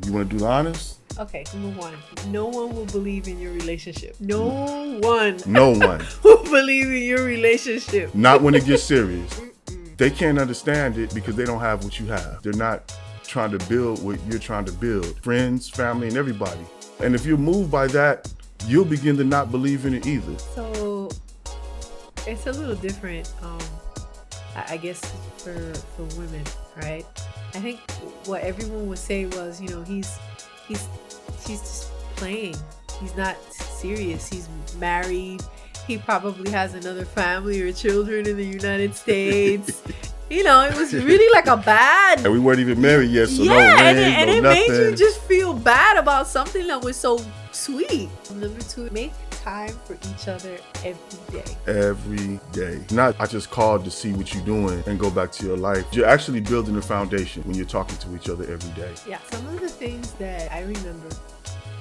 You want to do the honors? Okay, number one. No one will believe in your relationship. No one. No one. will believe in your relationship. Not when it gets serious. They can't understand it because they don't have what you have. They're not trying to build what you're trying to build. Friends, family, and everybody. And if you're moved by that, you'll begin to not believe in it either. So it's a little different, I guess, for women, right? I think what everyone would say was, he's just playing. He's not serious. He's married. He probably has another family or children in the United States. It was really like a bad. And we weren't even married yet, so yeah, no ring, and no it nothing. made you just feel bad about something that was so sweet. Number two, make time for each other every day. Every day. Not I just called to see what you're doing and go back to your life. You're actually building a foundation when you're talking to each other every day. Yeah. Some of the things that I remember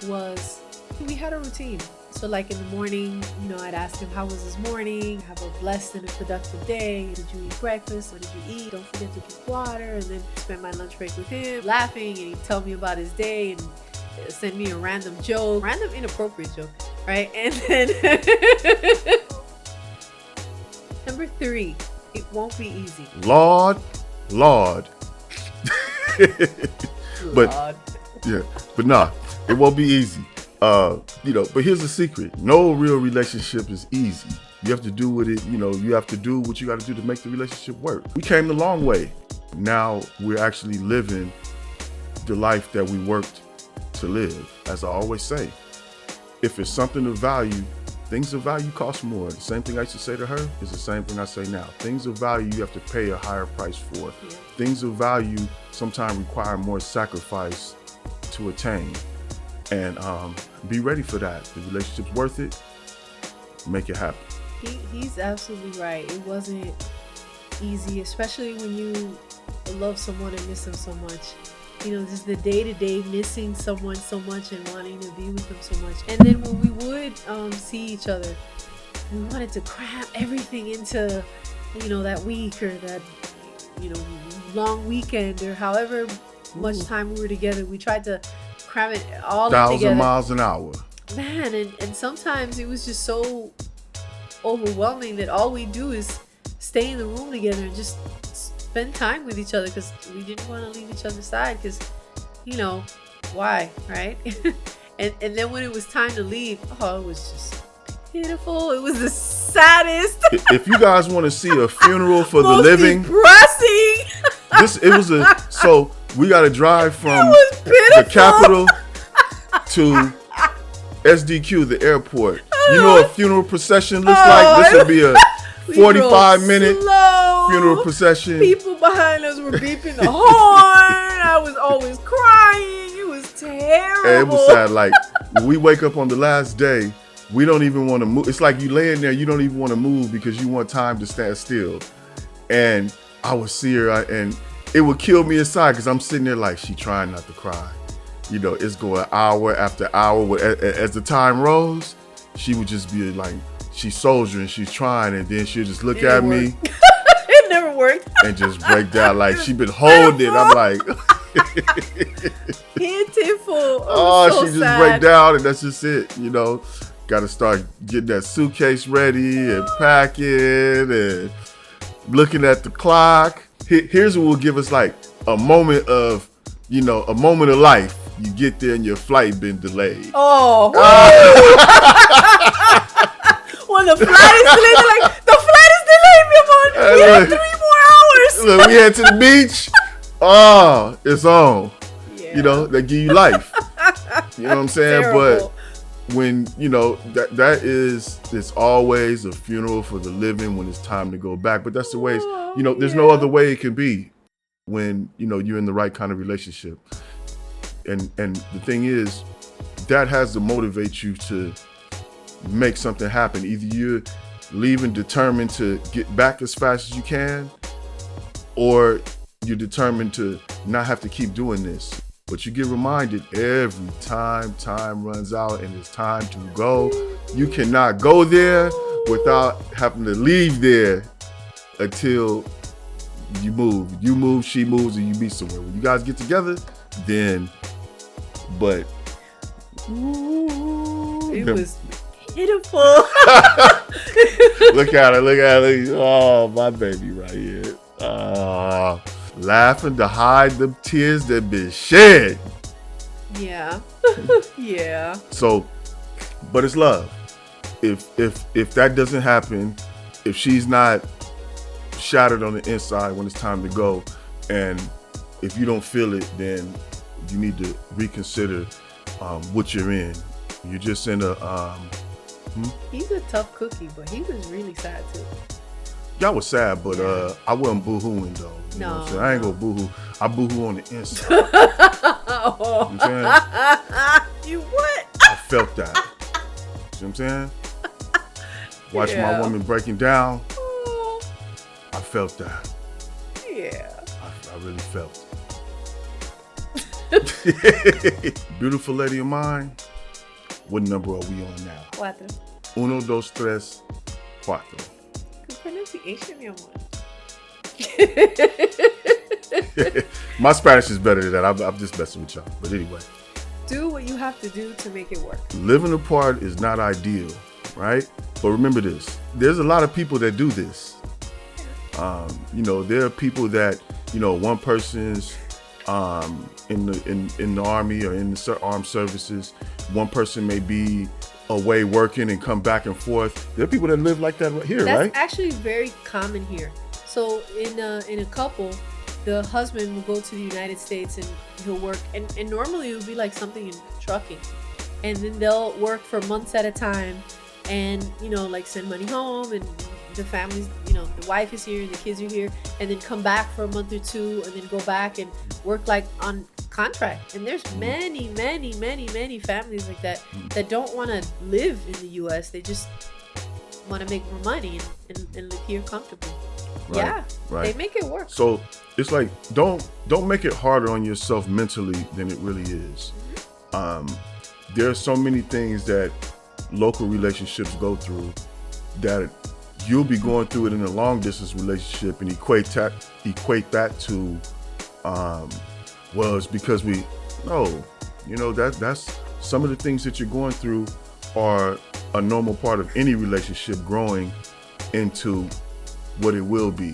was we had a routine. So like in the morning, I'd ask him, how was his morning? Have a blessed and a productive day. Did you eat breakfast? What did you eat? Don't forget to drink water. And then spend my lunch break with him, laughing, and he'd tell me about his day and send me a random joke, random inappropriate joke, right? And then number three, it won't be easy. Lord. But nah, it won't be easy. But here's the secret. No real relationship is easy. You have to do what you have to do what you got to do to make the relationship work. We came a long way. Now we're actually living the life that we worked to live. As I always say, if it's something of value, things of value cost more. The same thing I used to say to her is the same thing I say now. Things of value you have to pay a higher price for. Yeah. Things of value sometimes require more sacrifice to attain. And be ready for that. The relationship's worth it. Make it happen. He's absolutely right. It wasn't easy, especially when you love someone and miss them so much. Just the day-to-day missing someone so much and wanting to be with them so much. And then when we would see each other, we wanted to cram everything into, that week or that, long weekend or however much time we were together. We tried to cram it all together. 1,000 miles an hour. Man, and sometimes it was just so overwhelming that all we do is stay in the room together and just spend time with each other because we didn't want to leave each other's side because, why, right? and then when it was time to leave, it was just pitiful. It was the saddest. If you guys want to see a funeral for the living, depressing. So we got to drive from the capital to SDQ, the airport. You know what a funeral procession looks like? This would be a 45-minute funeral procession. People behind us were beeping the horn. I was always crying. It was terrible. And it was sad. Like, when we wake up on the last day, we don't even want to move. It's like you laying there, you don't even want to move because you want time to stand still. And I would see her, and it would kill me inside because I'm sitting there like, she trying not to cry. It's going hour after hour. As the time rolls, she would just be like, she's soldiering, she's trying, and then she'll just look at me. It never worked. And just break down like she been holding it. I'm like, pitiful. She just break down, and that's just it. Got to start getting that suitcase ready and packing and looking at the clock. Here's what will give us like a moment of life. You get there and your flight been delayed. When the flight is delayed, they're like, the flight is delayed, mi amor. We have 3 more hours. Look, we head to the beach. It's on. Yeah. They give you life. You know what I'm saying? Terrible. But when, it's always a funeral for the living when it's time to go back. But that's the way, there's no other way it can be when, you're in the right kind of relationship. And the thing is, that has to motivate you to make something happen. Either you're leaving determined to get back as fast as you can, or you're determined to not have to keep doing this. But you get reminded every time runs out and it's time to go. You cannot go there without having to leave there until you move. You move, she moves, and you meet somewhere. When you guys get together, then But It was pitiful. look at her. Oh, my baby right here. Laughing to hide the tears that been shed. Yeah. Yeah. So, but it's love. If that doesn't happen, if she's not shattered on the inside when it's time to go, and if you don't feel it, then you need to reconsider what you're in. You're just in a He's a tough cookie, but he was really sad too. Y'all was sad, but I wasn't boo-hooing though. You know what I'm saying? I ain't gonna boo-hoo. I boo-hoo on the inside. You know what I'm saying? You what? I felt that. See what I'm saying? Watch my woman breaking down. I felt that. Yeah. I really felt it. Beautiful lady of mine. What number are we on now? 4. 1, 2, 3, 4. Good pronunciation, mi amor. My Spanish is better than that. I'm just messing with y'all. But anyway. Do what you have to do to make it work. Living apart is not ideal, right? But remember this. There's a lot of people that do this. There are people that, one person's in the army or in the armed services. One person may be away working and come back and forth. There are people that live like that right here, right? That's actually very common here. So in a couple, the husband will go to the United States and he'll work, and normally it would be like something in trucking, and then they'll work for months at a time, and like send money home, and the family's, the wife is here and the kids are here, and then come back for a month or two, and then go back and work like on contract. And there's many families like that don't want to live in the U.S. They just want to make more money and live here comfortably. Right, yeah, right. They make it work. So it's like don't make it harder on yourself mentally than it really is. There are so many things that local relationships go through that you'll be going through it in a long distance relationship, and equate that to it's because that's some of the things that you're going through are a normal part of any relationship growing into what it will be.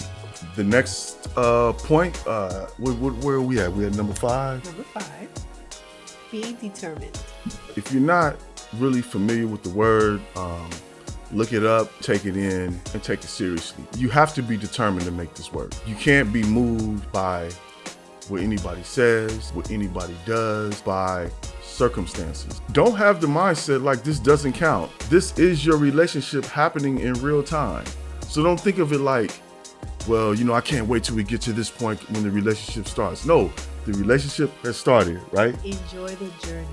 The next point, where are we at? We're at number 5. Number 5, be determined. If you're not really familiar with the word, look it up, take it in, and take it seriously. You have to be determined to make this work. You can't be moved by what anybody says, what anybody does, by circumstances. Don't have the mindset like this doesn't count. This is your relationship happening in real time. So don't think of it like, I can't wait till we get to this point when the relationship starts. No, the relationship has started, right? Enjoy the journey.